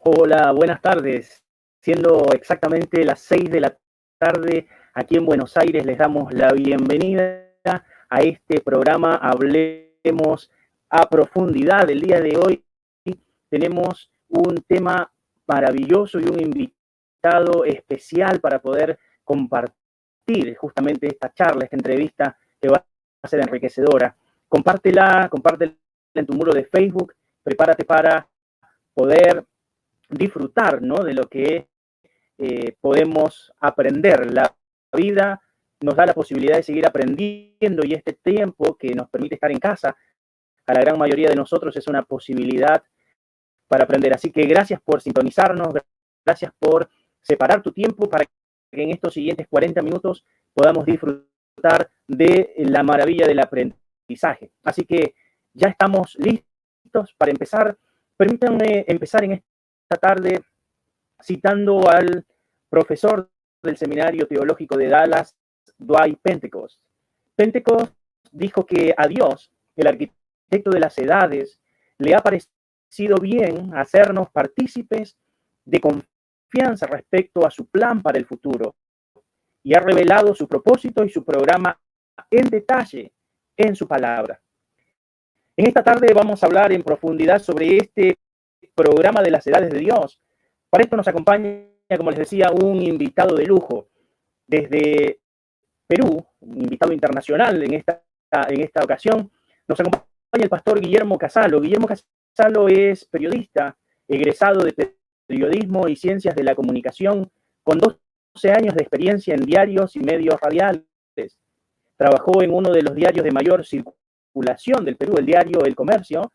Hola, buenas tardes. Siendo exactamente las 6 de la tarde aquí en Buenos Aires, les damos la bienvenida a este programa Hablemos a Profundidad. El día de hoy tenemos un tema maravilloso y un invitado especial para poder compartir justamente esta charla, esta entrevista que va a ser enriquecedora. Compártela en tu muro de Facebook, prepárate para poder disfrutar, ¿no?, de lo que podemos aprender. La vida nos da la posibilidad de seguir aprendiendo y este tiempo que nos permite estar en casa, a la gran mayoría de nosotros es una posibilidad para aprender. Así que gracias por sintonizarnos, gracias por separar tu tiempo para que en estos siguientes 40 minutos podamos disfrutar de la maravilla del aprendizaje. Así que ya estamos listos para empezar. Permítanme empezar en esta tarde citando al profesor del Seminario Teológico de Dallas, Dwight Pentecost. Pentecost dijo que a Dios, el arquitecto de las edades, le ha parecido bien hacernos partícipes de confianza respecto a su plan para el futuro y ha revelado su propósito y su programa en detalle en su palabra. En esta tarde vamos a hablar en profundidad sobre este programa de las edades de Dios. Para esto nos acompaña, como les decía, un invitado de lujo desde Perú, un invitado internacional en esta ocasión. Nos acompaña el pastor Guillermo Casalo. Guillermo Casalo es periodista, egresado de periodismo y ciencias de la comunicación, con 12 años de experiencia en diarios y medios radiales. Trabajó en uno de los diarios de mayor circulación del Perú, el diario El Comercio,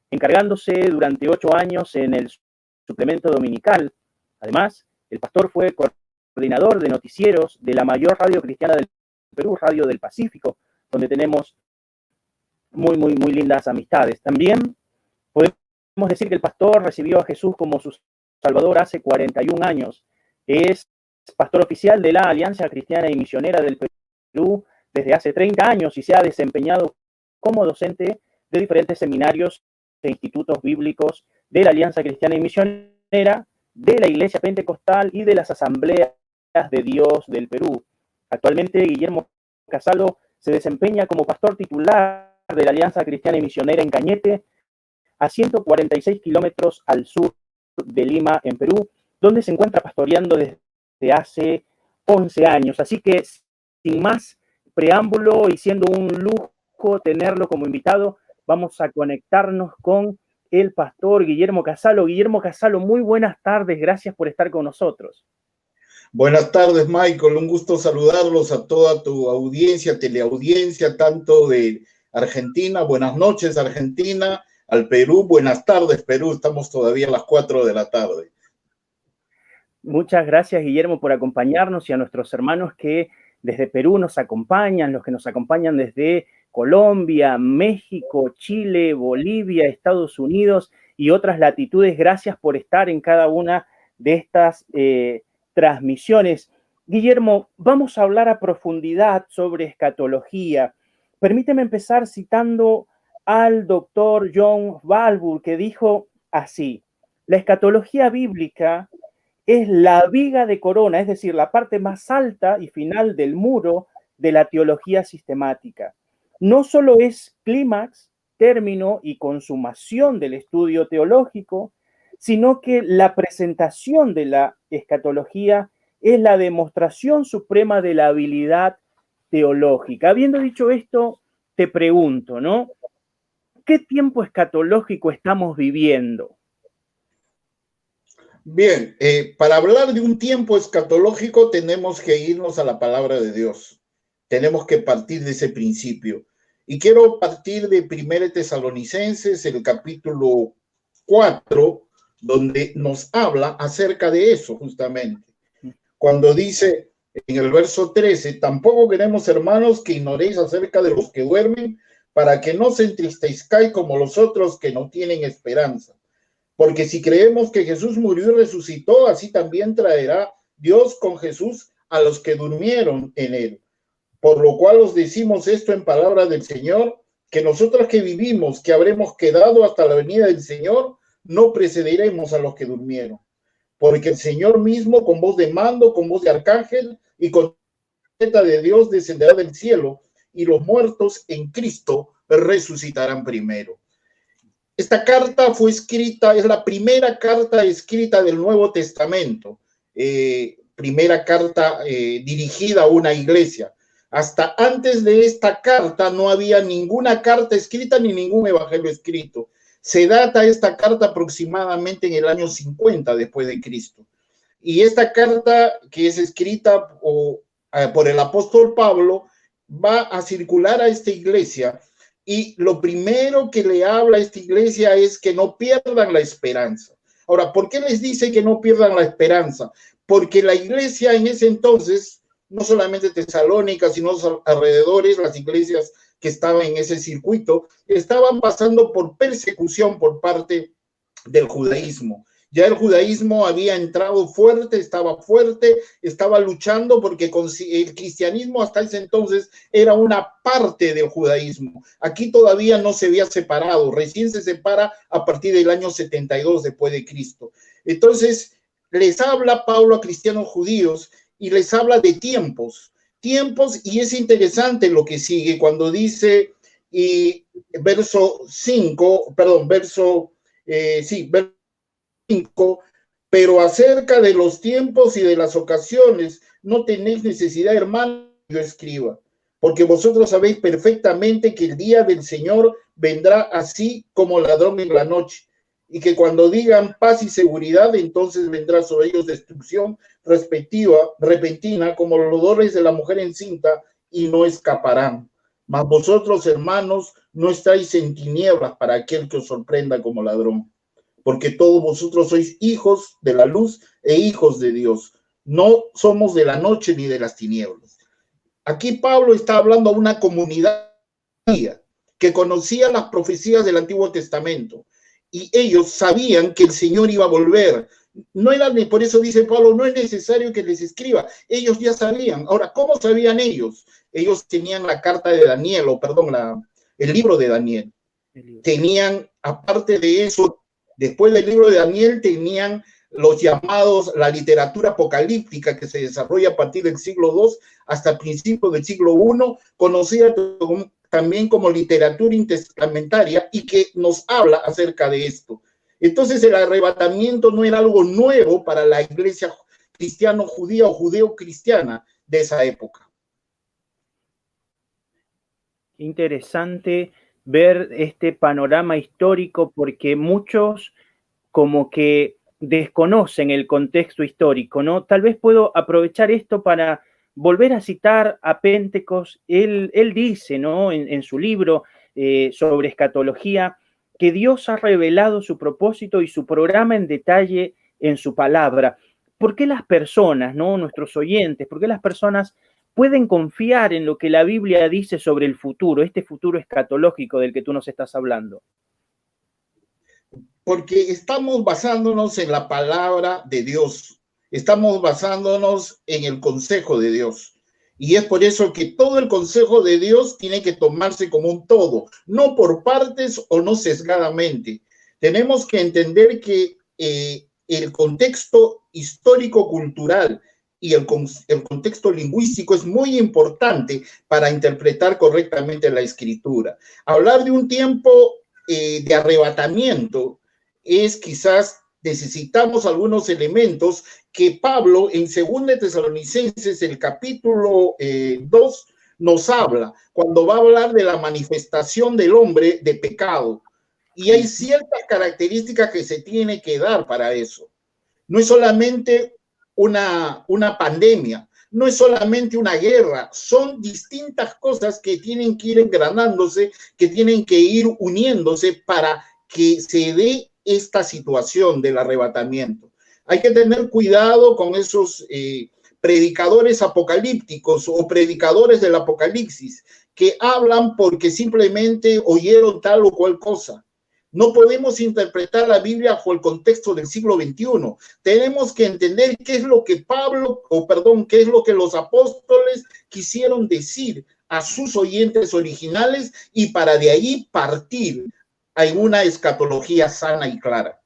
encargándose durante 8 años en el suplemento dominical. Además, el pastor fue coordinador de noticieros de la mayor radio cristiana del Perú, Radio del Pacífico, donde tenemos muy lindas amistades. También podemos decir que el pastor recibió a Jesús como su Salvador hace 41 años. Es pastor oficial de la Alianza Cristiana y Misionera del Perú desde hace 30 años y se ha desempeñado como docente de diferentes seminarios e institutos bíblicos de la Alianza Cristiana y Misionera, de la Iglesia Pentecostal y de las Asambleas de Dios del Perú. Actualmente, Guillermo Casalo se desempeña como pastor titular de la Alianza Cristiana y Misionera en Cañete, a 146 kilómetros al sur de Lima, en Perú, donde se encuentra pastoreando desde hace 11 años. Así que, sin más preámbulo y siendo un lujo tenerlo como invitado, vamos a conectarnos con el pastor Guillermo Casalo. Guillermo Casalo, muy buenas tardes, gracias por estar con nosotros. Buenas tardes, Michael, un gusto saludarlos a toda tu audiencia, teleaudiencia, tanto de Argentina, buenas noches Argentina, al Perú, buenas tardes Perú, estamos todavía a las 4 de la tarde. Muchas gracias, Guillermo, por acompañarnos y a nuestros hermanos que desde Perú nos acompañan, los que nos acompañan desde Colombia, México, Chile, Bolivia, Estados Unidos y otras latitudes. Gracias por estar en cada una de estas transmisiones. Guillermo, vamos a hablar a profundidad sobre escatología. Permíteme empezar citando al doctor John Walvoord, que dijo así: la escatología bíblica es la viga de corona, es decir, la parte más alta y final del muro de la teología sistemática. No solo es clímax, término y consumación del estudio teológico, sino que la presentación de la escatología es la demostración suprema de la habilidad teológica. Habiendo dicho esto, te pregunto, ¿no? ¿Qué tiempo escatológico estamos viviendo? Bien, para hablar de un tiempo escatológico tenemos que irnos a la palabra de Dios. Tenemos que partir de ese principio. Y quiero partir de 1 Tesalonicenses, el capítulo 4, donde nos habla acerca de eso justamente. Cuando dice en el verso 13, tampoco queremos, hermanos, que ignoréis acerca de los que duermen, para que no se entristezcáis como los otros que no tienen esperanza. Porque si creemos que Jesús murió y resucitó, así también traerá Dios con Jesús a los que durmieron en él. Por lo cual os decimos esto en palabra del Señor, que nosotros que vivimos, que habremos quedado hasta la venida del Señor, no precederemos a los que durmieron, porque el Señor mismo, con voz de mando, con voz de arcángel y con trompeta de Dios, descenderá del cielo, y los muertos en Cristo resucitarán primero. Esta carta fue escrita, es la primera carta escrita del Nuevo Testamento, primera carta dirigida a una iglesia. Hasta antes de esta carta no había ninguna carta escrita ni ningún evangelio escrito. Se data esta carta aproximadamente en el año 50 después de Cristo. Y esta carta, que es escrita por el apóstol Pablo, va a circular a esta iglesia, y lo primero que le habla a esta iglesia es que no pierdan la esperanza. Ahora, ¿por qué les dice que no pierdan la esperanza? Porque la iglesia en ese entonces, no solamente Tesalónica, sino los alrededores, las iglesias que estaban en ese circuito, estaban pasando por persecución por parte del judaísmo. Ya el judaísmo había entrado fuerte, estaba luchando, porque el cristianismo hasta ese entonces era una parte del judaísmo. Aquí todavía no se había separado, recién se separa a partir del año 72 después de Cristo. Entonces, les habla Pablo a cristianos judíos y les habla de tiempos, y es interesante lo que sigue cuando dice, y verso 5, perdón, verso 5, pero acerca de los tiempos y de las ocasiones no tenéis necesidad, hermano, que yo escriba, porque vosotros sabéis perfectamente que el día del Señor vendrá así como ladrón en la noche, y que cuando digan paz y seguridad, entonces vendrá sobre ellos destrucción repentina, como los dolores de la mujer encinta, y no escaparán. Mas vosotros, hermanos, no estáis en tinieblas para aquel que os sorprenda como ladrón, porque todos vosotros sois hijos de la luz e hijos de Dios. No somos de la noche ni de las tinieblas. Aquí Pablo está hablando a una comunidad que conocía las profecías del Antiguo Testamento, y ellos sabían que el Señor iba a volver. No era, por eso dice Pablo, no es necesario que les escriba, ellos ya sabían. Ahora, ¿cómo sabían ellos? Ellos tenían la carta de Daniel, el libro de Daniel. Tenían, aparte de eso, después del libro de Daniel, tenían los llamados, la literatura apocalíptica, que se desarrolla a partir del siglo II hasta el principio del siglo I, conocida también como literatura intertestamentaria, y que nos habla acerca de esto. Entonces, el arrebatamiento no era algo nuevo para la iglesia cristiano-judía o judeo-cristiana de esa época. Interesante ver este panorama histórico, porque muchos como que desconocen el contexto histórico, ¿no? Tal vez puedo aprovechar esto para volver a citar a Pentecos. Él dice, ¿no?, en su libro sobre escatología, que Dios ha revelado su propósito y su programa en detalle en su palabra. ¿Por qué las personas, ¿no?, nuestros oyentes, por qué las personas pueden confiar en lo que la Biblia dice sobre el futuro, este futuro escatológico del que tú nos estás hablando? Porque estamos basándonos en la palabra de Dios, estamos basándonos en el consejo de Dios. Y es por eso que todo el consejo de Dios tiene que tomarse como un todo, no por partes o no sesgadamente. Tenemos que entender que el contexto histórico-cultural y el contexto lingüístico es muy importante para interpretar correctamente la escritura. Hablar de un tiempo de arrebatamiento es quizás necesitamos algunos elementos que Pablo en 2 Tesalonicenses, el capítulo 2, nos habla, cuando va a hablar de la manifestación del hombre de pecado. Y hay ciertas características que se tiene que dar para eso. No es solamente una pandemia, no es solamente una guerra, son distintas cosas que tienen que ir engranándose, que tienen que ir uniéndose para que se dé esta situación del arrebatamiento. Hay que tener cuidado con esos predicadores apocalípticos o predicadores del apocalipsis que hablan porque simplemente oyeron tal o cual cosa. No podemos interpretar la Biblia bajo el contexto del siglo XXI. Tenemos que entender qué es lo que qué es lo que los apóstoles quisieron decir a sus oyentes originales, y para de ahí partir a una escatología sana y clara.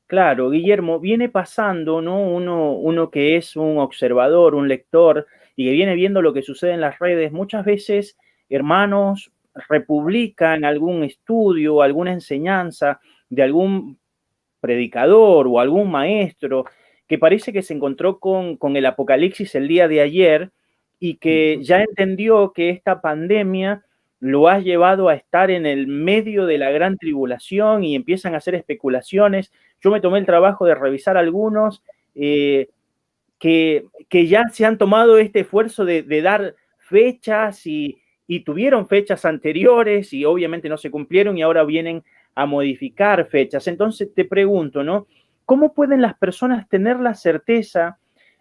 Claro, Guillermo, viene pasando, ¿no? Uno que es un observador, un lector, y que viene viendo lo que sucede en las redes, muchas veces, hermanos, republican algún estudio, alguna enseñanza de algún predicador o algún maestro que parece que se encontró con el Apocalipsis el día de ayer y que ya entendió que esta pandemia lo ha llevado a estar en el medio de la gran tribulación y empiezan a hacer especulaciones. Yo me tomé el trabajo de revisar algunos que ya se han tomado este esfuerzo de dar fechas y tuvieron fechas anteriores y obviamente no se cumplieron y ahora vienen a modificar fechas. Entonces te pregunto, ¿no? ¿Cómo pueden las personas tener la certeza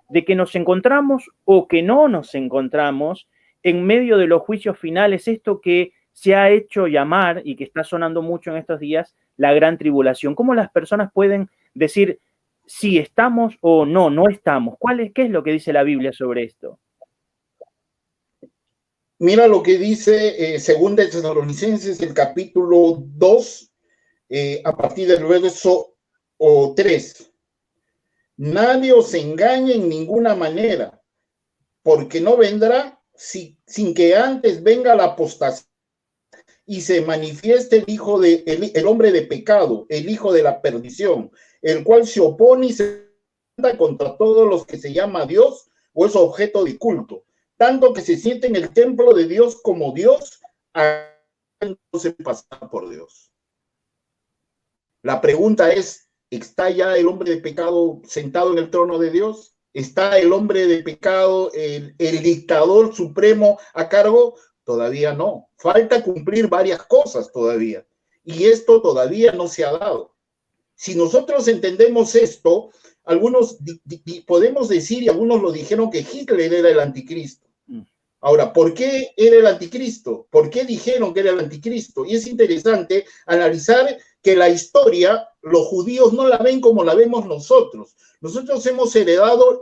de que nos encontramos o que no nos encontramos en medio de los juicios finales? Esto que se ha hecho llamar y que está sonando mucho en estos días, la gran tribulación. ¿Cómo las personas pueden decir si estamos o no, no estamos? ¿Qué es lo que dice la Biblia sobre esto? Mira lo que dice Segunda de Tesalonicenses, el capítulo 2, a partir del verso 3. Nadie os engañe en ninguna manera, porque no vendrá sin que antes venga la apostasía y se manifieste el hombre de pecado, el hijo de la perdición, el cual se opone y se levanta contra todos los que se llama Dios o es objeto de culto, tanto que se siente en el templo de Dios como Dios, se pasa por Dios. La pregunta es, ¿está ya el hombre de pecado sentado en el trono de Dios? ¿Está el hombre de pecado, el dictador supremo a cargo? Todavía no. Falta cumplir varias cosas todavía. Y esto todavía no se ha dado. Si nosotros entendemos esto, algunos podemos decir, y algunos lo dijeron, que Hitler era el anticristo. Ahora, ¿por qué era el anticristo? ¿Por qué dijeron que era el anticristo? Y es interesante analizar que la historia, los judíos no la ven como la vemos nosotros. Nosotros hemos heredado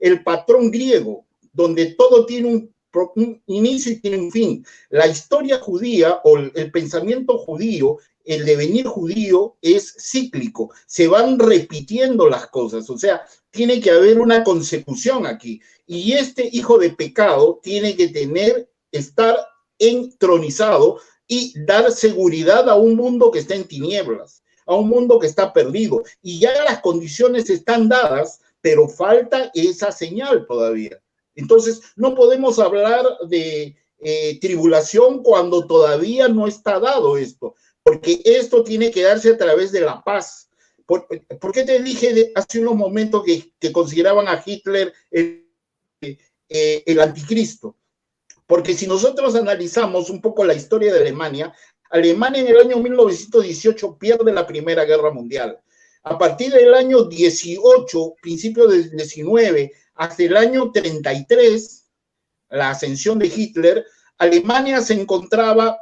el patrón griego, donde todo tiene un inicio y tiene un fin. La historia judía o el pensamiento judío, el devenir judío es cíclico, se van repitiendo las cosas, o sea, tiene que haber una consecución aquí. Y este hijo de pecado tiene que estar entronizado y dar seguridad a un mundo que está en tinieblas, a un mundo que está perdido. Y ya las condiciones están dadas, pero falta esa señal todavía. Entonces, no podemos hablar de tribulación cuando todavía no está dado esto, porque esto tiene que darse a través de la paz. ¿Por qué te dije hace unos momentos que consideraban a Hitler el anticristo? Porque si nosotros analizamos un poco la historia de Alemania, Alemania en el año 1918 pierde la Primera Guerra Mundial. A partir del año 18, principio del 19, hasta el año 33, la ascensión de Hitler, Alemania se encontraba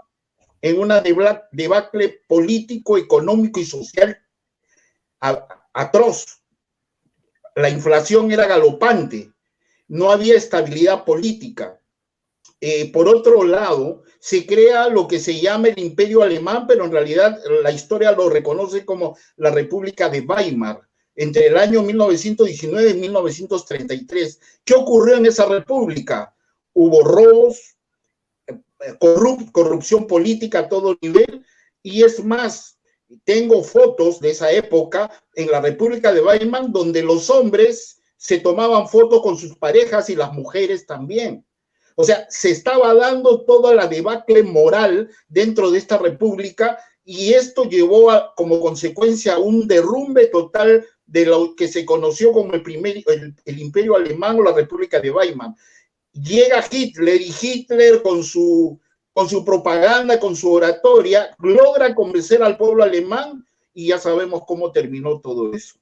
en una debacle político, económico y social atroz. La inflación era galopante, no había estabilidad política. Por otro lado, se crea lo que se llama el Imperio Alemán, pero en realidad la historia lo reconoce como la República de Weimar, entre el año 1919 y 1933. ¿Qué ocurrió en esa república? Hubo robos, corrupción política a todo nivel, y es más, tengo fotos de esa época en la República de Weimar donde los hombres se tomaban fotos con sus parejas y las mujeres también. O sea, se estaba dando toda la debacle moral dentro de esta república y esto llevó como consecuencia a un derrumbe total de lo que se conoció como el Imperio Alemán o la República de Weimar. Llega Hitler y Hitler con su propaganda, con su oratoria, logra convencer al pueblo alemán y ya sabemos cómo terminó todo eso.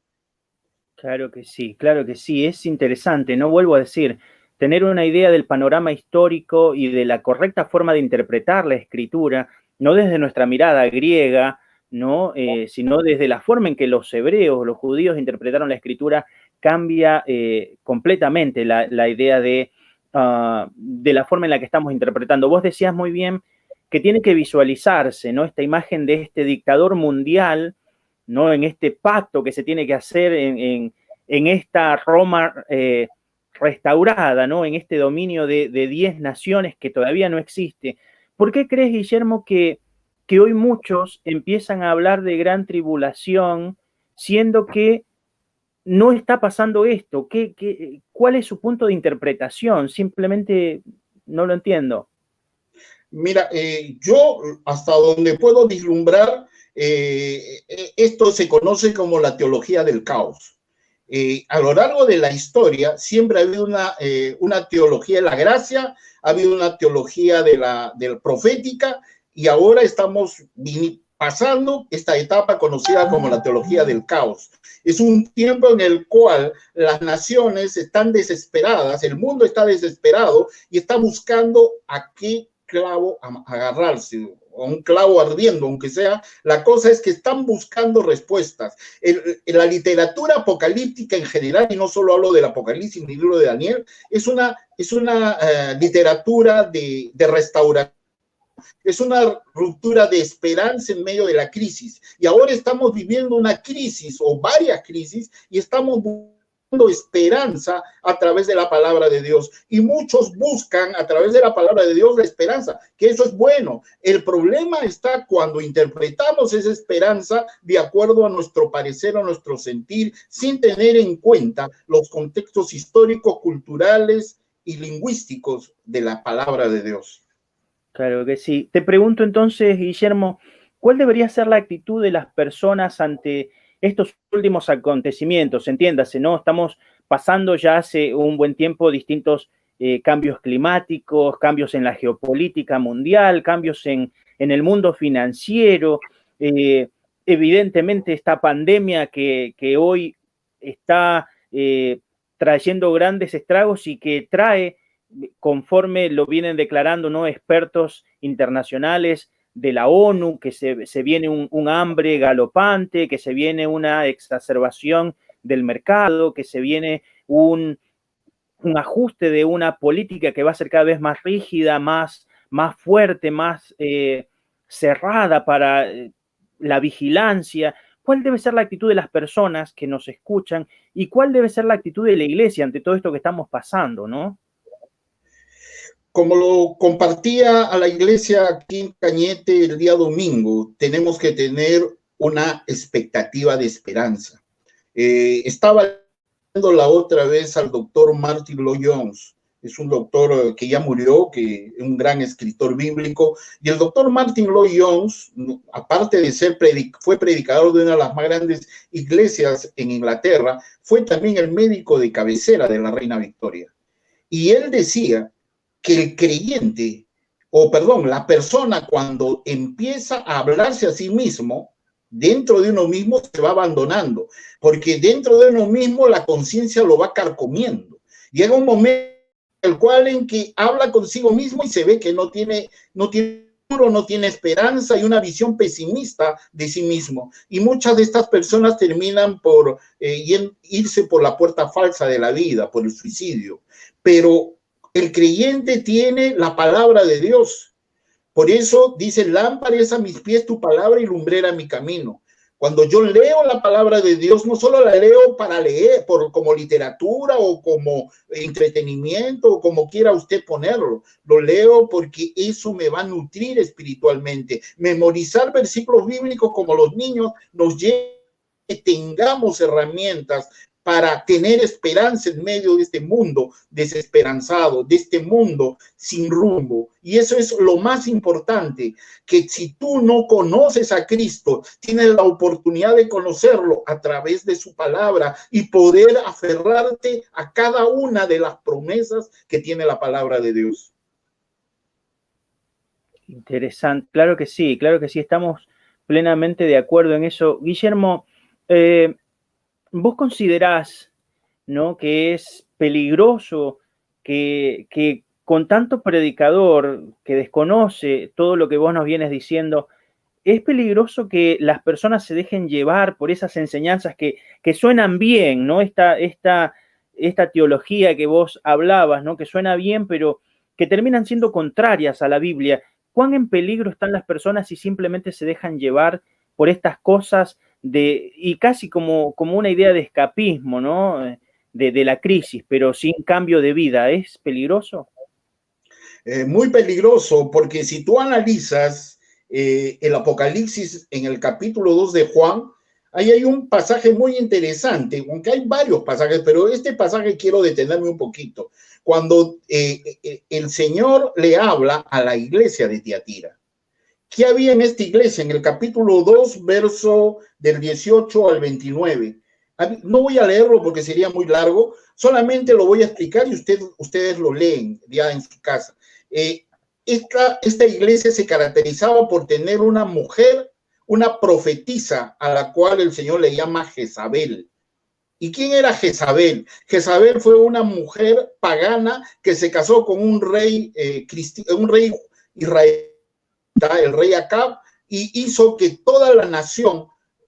Claro que sí, es interesante, no vuelvo a decir, tener una idea del panorama histórico y de la correcta forma de interpretar la escritura, no desde nuestra mirada griega, ¿no? Sino desde la forma en que los hebreos, los judíos interpretaron la escritura, cambia completamente la idea de la forma en la que estamos interpretando. Vos decías muy bien que tiene que visualizarse, ¿no? Esta imagen de este dictador mundial, ¿no? En este pacto que se tiene que hacer en esta Roma restaurada, ¿no? En este dominio de 10 naciones que todavía no existe. ¿Por qué crees, Guillermo, que hoy muchos empiezan a hablar de gran tribulación, siendo que no está pasando esto? ¿Cuál es su punto de interpretación? Simplemente no lo entiendo. Mira, yo hasta donde puedo vislumbrar, esto se conoce como la teología del caos. A lo largo de la historia siempre ha habido una teología de la gracia, ha habido una teología de la profética, y ahora estamos pasando esta etapa conocida como la teología del caos. Es un tiempo en el cual las naciones están desesperadas, el mundo está desesperado y está buscando a qué clavo agarrarse, o un clavo ardiendo, aunque sea. La cosa es que están buscando respuestas. La literatura apocalíptica en general, y no solo hablo del Apocalipsis ni del libro de Daniel, es una literatura de restauración. Es una ruptura de esperanza en medio de la crisis. Y ahora estamos viviendo una crisis o varias crisis y estamos buscando esperanza a través de la palabra de Dios. Y muchos buscan a través de la palabra de Dios la esperanza, que eso es bueno. El problema está cuando interpretamos esa esperanza de acuerdo a nuestro parecer o nuestro sentir, sin tener en cuenta los contextos históricos, culturales y lingüísticos de la palabra de Dios. Claro que sí. Te pregunto entonces, Guillermo, ¿cuál debería ser la actitud de las personas ante estos últimos acontecimientos? Entiéndase, ¿no? Estamos pasando ya hace un buen tiempo distintos cambios climáticos, cambios en la geopolítica mundial, cambios en el mundo financiero. Evidentemente, esta pandemia que hoy está trayendo grandes estragos y que trae, conforme lo vienen declarando, ¿no?, expertos internacionales de la ONU, que se viene un hambre galopante, que se viene una exacerbación del mercado, que se viene un ajuste de una política que va a ser cada vez más rígida, más fuerte, más cerrada para la vigilancia. ¿Cuál debe ser la actitud de las personas que nos escuchan y cuál debe ser la actitud de la iglesia ante todo esto que estamos pasando, ¿no? Como lo compartía a la iglesia aquí en Cañete el día domingo, tenemos que tener una expectativa de esperanza. Estaba viendo la otra vez al doctor Martin Lloyd-Jones. Es un doctor que ya murió, que es un gran escritor bíblico. Y el doctor Martin Lloyd-Jones, aparte de ser fue predicador de una de las más grandes iglesias en Inglaterra, fue también el médico de cabecera de la Reina Victoria. Y él decía que el creyente, o perdón, la persona, cuando empieza a hablarse a sí mismo, dentro de uno mismo se va abandonando, porque dentro de uno mismo la conciencia lo va carcomiendo. Llega un momento en el cual en que habla consigo mismo y se ve que no tiene esperanza y una visión pesimista de sí mismo. Y muchas de estas personas terminan por irse por la puerta falsa de la vida, por el suicidio. Pero el creyente tiene la palabra de Dios. Por eso dice: lámpara es a mis pies tu palabra y lumbrera mi camino. Cuando yo leo la palabra de Dios, no solo la leo para leer, como literatura o como entretenimiento o como quiera usted ponerlo, lo leo porque eso me va a nutrir espiritualmente. Memorizar versículos bíblicos como los niños nos lleva a que tengamos herramientas para tener esperanza en medio de este mundo desesperanzado, de este mundo sin rumbo. Y eso es lo más importante, que si tú no conoces a Cristo, tienes la oportunidad de conocerlo a través de su palabra y poder aferrarte a cada una de las promesas que tiene la palabra de Dios. Interesante, claro que sí, estamos plenamente de acuerdo en eso. Guillermo, ¿vos considerás, ¿no?, que es peligroso que con tanto predicador que desconoce todo lo que vos nos vienes diciendo, es peligroso que las personas se dejen llevar por esas enseñanzas que suenan bien, ¿no? Esta teología que vos hablabas, ¿no?, que suena bien, pero que terminan siendo contrarias a la Biblia. ¿Cuán en peligro están las personas si simplemente se dejan llevar por estas cosas y casi como una idea de escapismo, ¿no? De la crisis, pero sin cambio de vida. ¿Es peligroso? Muy peligroso, porque si tú analizas el Apocalipsis en el capítulo 2 de Juan, ahí hay un pasaje muy interesante, aunque hay varios pasajes, pero este pasaje quiero detenerme un poquito. Cuando el Señor le habla a la iglesia de Tiatira. ¿Qué había en esta iglesia? En el capítulo 2, verso del 18 al 29. No voy a leerlo porque sería muy largo, solamente lo voy a explicar y ustedes lo leen ya en su casa. Esta iglesia se caracterizaba por tener una mujer, una profetisa, a la cual el Señor le llama Jezabel. ¿Y quién era Jezabel? Jezabel fue una mujer pagana que se casó con un rey israelita, el rey Acab, y hizo que toda la nación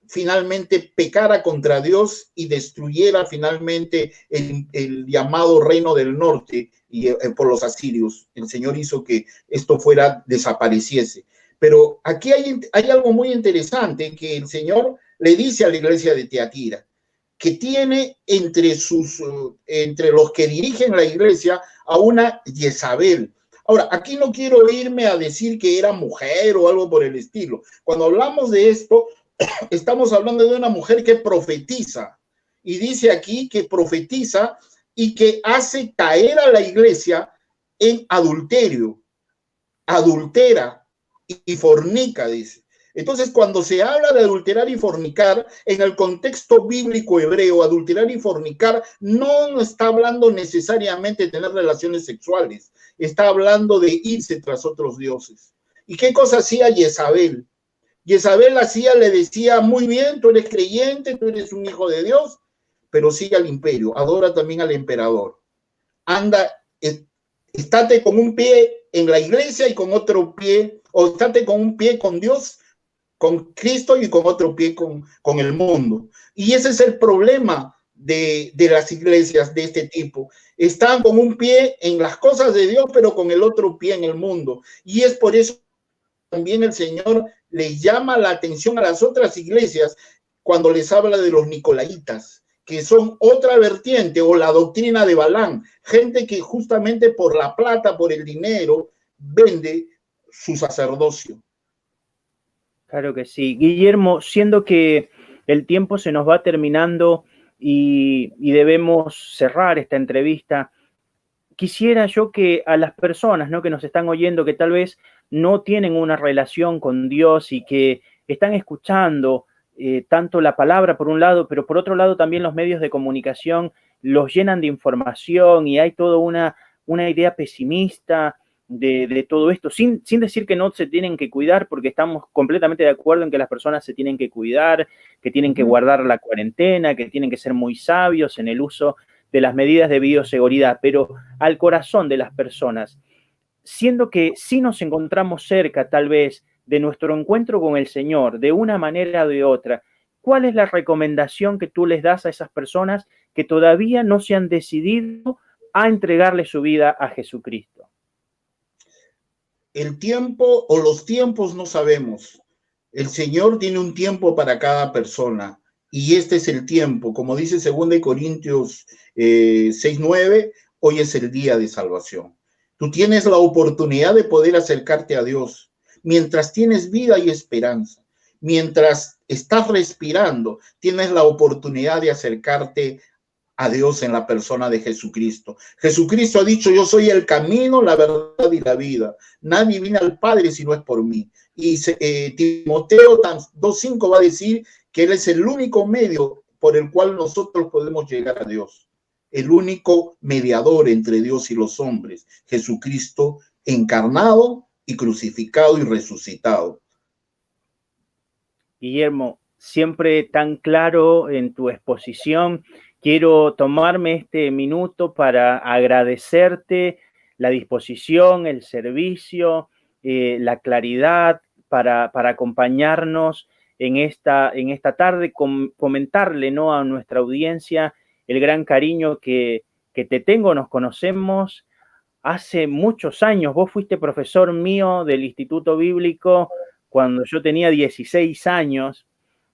finalmente pecara contra Dios y destruyera finalmente el llamado reino del norte y por los asirios. El Señor hizo que esto desapareciese. Pero aquí hay algo muy interesante que el Señor le dice a la iglesia de Tiatira, que tiene entre los que dirigen la iglesia a una Jezabel. Ahora, aquí no quiero irme a decir que era mujer o algo por el estilo. Cuando hablamos de esto, estamos hablando de una mujer que profetiza. Y dice aquí que profetiza y que hace caer a la iglesia en adulterio, adultera y fornica, dice. Entonces, cuando se habla de adulterar y fornicar, en el contexto bíblico hebreo, adulterar y fornicar no está hablando necesariamente de tener relaciones sexuales, está hablando de irse tras otros dioses. ¿Y qué cosa hacía Jezabel? Jezabel le decía, muy bien, tú eres creyente, tú eres un hijo de Dios, pero sigue al imperio, adora también al emperador. Anda, estate con un pie en la iglesia y con otro pie, o estate con un pie con Dios, con Cristo, y con otro pie con el mundo. Y ese es el problema de las iglesias de este tipo. Están con un pie en las cosas de Dios, pero con el otro pie en el mundo. Y es por eso también el Señor les llama la atención a las otras iglesias cuando les habla de los nicolaitas, que son otra vertiente, o la doctrina de Balaam, gente que justamente por la plata, por el dinero, vende su sacerdocio. Claro que sí. Guillermo, siendo que el tiempo se nos va terminando y debemos cerrar esta entrevista, quisiera yo que a las personas, ¿no?, que nos están oyendo, que tal vez no tienen una relación con Dios y que están escuchando tanto la palabra por un lado, pero por otro lado también los medios de comunicación los llenan de información y hay toda una idea pesimista de todo esto, sin decir que no se tienen que cuidar, porque estamos completamente de acuerdo en que las personas se tienen que cuidar, que tienen que guardar la cuarentena, que tienen que ser muy sabios en el uso de las medidas de bioseguridad, pero al corazón de las personas, siendo que si nos encontramos cerca tal vez de nuestro encuentro con el Señor, de una manera o de otra, ¿cuál es la recomendación que tú les das a esas personas que todavía no se han decidido a entregarle su vida a Jesucristo? El tiempo o los tiempos no sabemos. El Señor tiene un tiempo para cada persona y este es el tiempo. Como dice 2 Corintios 6:9, hoy es el día de salvación. Tú tienes la oportunidad de poder acercarte a Dios mientras tienes vida y esperanza. Mientras estás respirando, tienes la oportunidad de acercarte a Dios en la persona de Jesucristo. Jesucristo ha dicho, yo soy el camino, la verdad y la vida. Nadie viene al Padre si no es por mí. Y Timoteo 2:5 va a decir que Él es el único medio por el cual nosotros podemos llegar a Dios. El único mediador entre Dios y los hombres, Jesucristo encarnado y crucificado y resucitado. Guillermo, siempre tan claro en tu exposición. Quiero tomarme este minuto para agradecerte la disposición, el servicio, la claridad para acompañarnos en esta tarde, comentarle, ¿no?, a nuestra audiencia el gran cariño que te tengo. Nos conocemos hace muchos años. Vos fuiste profesor mío del Instituto Bíblico cuando yo tenía 16 años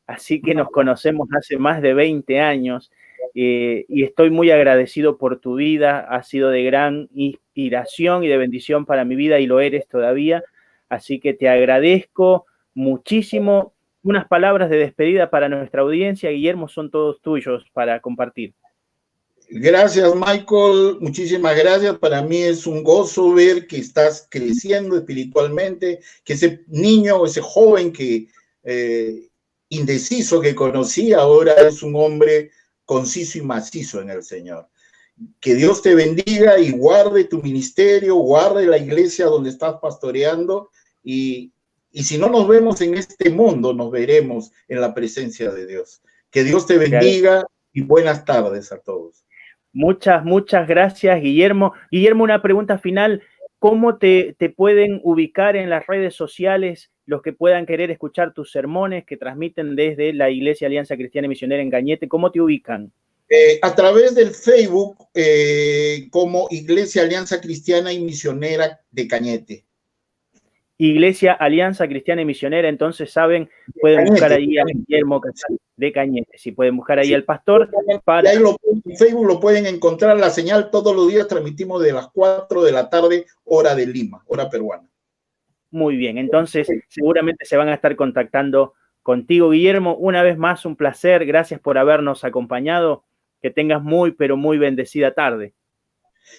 así que nos conocemos hace más de 20 años y estoy muy agradecido por tu vida, has sido de gran inspiración y de bendición para mi vida y lo eres todavía, así que te agradezco muchísimo. Unas palabras de despedida para nuestra audiencia, Guillermo, son todos tuyos para compartir. Gracias, Michael. Muchísimas gracias. Para mí es un gozo ver que estás creciendo espiritualmente, que ese niño, ese joven que indeciso que conocí, ahora es un hombre conciso y macizo en el Señor. Que Dios te bendiga y guarde tu ministerio, guarde la iglesia donde estás pastoreando y si no nos vemos en este mundo, nos veremos en la presencia de Dios. Que Dios te bendiga y buenas tardes a todos. Muchas gracias, Guillermo. Guillermo, una pregunta final. ¿Cómo te pueden ubicar en las redes sociales los que puedan querer escuchar tus sermones que transmiten desde la Iglesia Alianza Cristiana y Misionera en Cañete? ¿Cómo te ubican? A través del Facebook como Iglesia Alianza Cristiana y Misionera de Cañete. Iglesia Alianza Cristiana y Misionera, entonces saben, pueden buscar ahí a Guillermo Casalo de Cañete, si pueden buscar ahí al pastor. Ahí en Facebook lo pueden encontrar la señal todos los días, transmitimos de las 4 de la tarde, hora de Lima, hora peruana. Muy bien, entonces seguramente se van a estar contactando contigo, Guillermo. Una vez más, un placer, gracias por habernos acompañado, que tengas muy, pero muy bendecida tarde.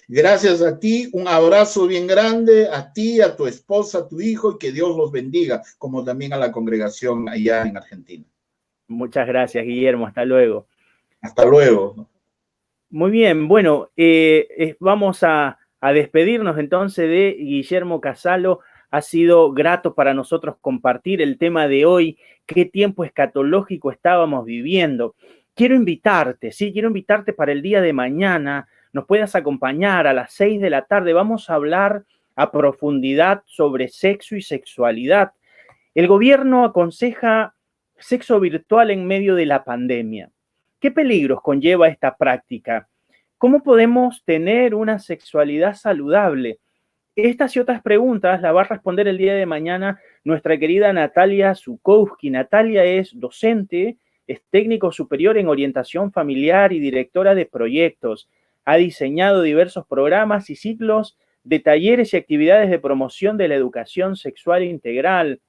Gracias a ti, un abrazo bien grande a ti, a tu esposa, a tu hijo, y que Dios los bendiga, como también a la congregación allá en Argentina. Muchas gracias, Guillermo, hasta luego. Hasta luego. Muy bien, bueno, vamos a despedirnos entonces de Guillermo Casalo. Ha sido grato para nosotros compartir el tema de hoy, qué tiempo escatológico estábamos viviendo. Quiero invitarte para el día de mañana, nos puedas acompañar a las 6 de la tarde. Vamos a hablar a profundidad sobre sexo y sexualidad. El gobierno aconseja sexo virtual en medio de la pandemia. ¿Qué peligros conlleva esta práctica? ¿Cómo podemos tener una sexualidad saludable? Estas y otras preguntas las va a responder el día de mañana nuestra querida Natalia Zukowski. Natalia es docente, es técnico superior en orientación familiar y directora de proyectos. Ha diseñado diversos programas y ciclos de talleres y actividades de promoción de la educación sexual integral.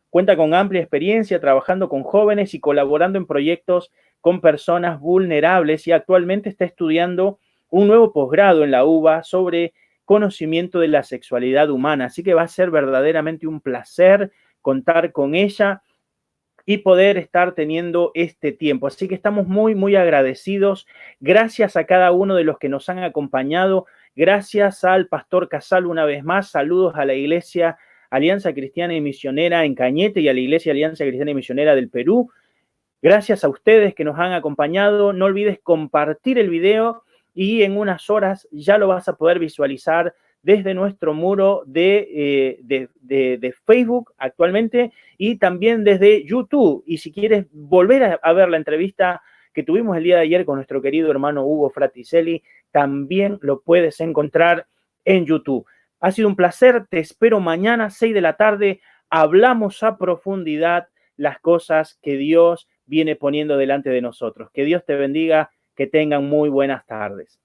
Cuenta con amplia experiencia trabajando con jóvenes y colaborando en proyectos con personas vulnerables y actualmente está estudiando un nuevo posgrado en la UBA sobre conocimiento de la sexualidad humana. Así que va a ser verdaderamente un placer contar con ella y poder estar teniendo este tiempo. Así que estamos muy, muy agradecidos. Gracias a cada uno de los que nos han acompañado. Gracias al pastor Casalo una vez más. Saludos a la Iglesia Alianza Cristiana y Misionera en Cañete y a la Iglesia Alianza Cristiana y Misionera del Perú. Gracias a ustedes que nos han acompañado. No olvides compartir el video y en unas horas ya lo vas a poder visualizar desde nuestro muro de Facebook actualmente y también desde YouTube. Y si quieres volver a ver la entrevista que tuvimos el día de ayer con nuestro querido hermano Hugo Fraticelli, también lo puedes encontrar en YouTube. Ha sido un placer, te espero mañana 6 de la tarde. Hablamos a profundidad las cosas que Dios viene poniendo delante de nosotros. Que Dios te bendiga, que tengan muy buenas tardes.